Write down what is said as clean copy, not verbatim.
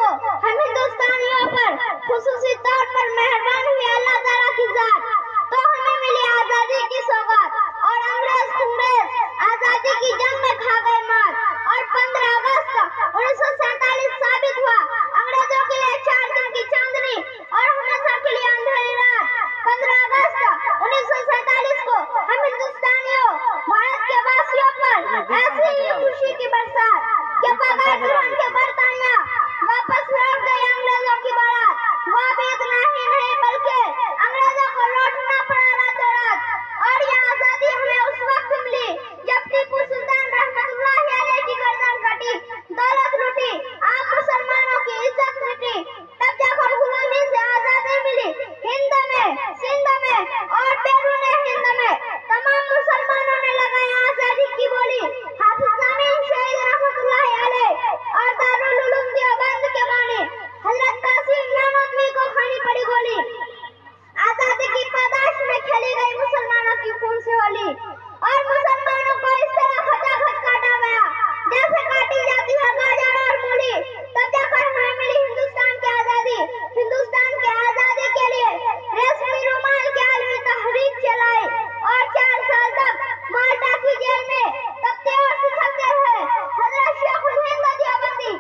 ہم ہندوستانیوں پر خصوصی طور پر مہربان ہوئی اللہ تعالیٰ کی ذات، تو ہمیں ملی آزادی کی سوگات، اور انگریز آزادی کی جنگ میں کھا گئے مار، اور 15 اگست 1947 ثابت ہوا انگریزوں کے لیے 4 دن کی چاندنی اور ہمیشہ کے لیے اندھیری رات۔ 15 اگست 1947 کو ہم ہندوستانیوں بھارت کے واسیوں پر ایسی ہی خوشی کی برسات کہ بغیر دلہن کے برطانیہ واپس لوٹ گئی انگریزوں کی بارات۔ وہ بھی اتنا ہی نہیں بلکہ انگریزوں کو لوٹنا پڑا راتوں رات، اور یہ آزادی ہمیں اس وقت ملی جب ٹیپو سلطان رحمت اللہ علیہ کی گردن کٹی، دولت لوٹی، عام مسلمانوں کی عزت مٹی، تب جا کر غلامی سے آزادی ملی۔ ہند میں، سندھ میں اور بیرون ہند میں تمام مسلمانوں نے لگائی آزادی کی بولی۔ حافظ ضامن شہید رحمت اللہ علیہ اور دارالعلوم دیوبند کے بانی حضرت قاسم نانوتوی کو کھانی پڑی گولی۔ آزادی کی پاداش میں کھیلی گئی مسلمانوں کی خون سے ہولی، اور مسلمانوں کو اس طرح کھچا کھچ کاٹا گیا جیسے کاٹی جاتی ہے گاجر اور مولی۔ تب جا کر ہمیں ملی ہندوستان کی آزادی۔ ہندوستان کی آزادی کے لیے ریشمی رومال کی عالمی تحریک چلائی، اور 4 سال تک مالٹا کی جیل میں تپتے اور سسکتے رہے حضرت شیخ الہند دیوبندی۔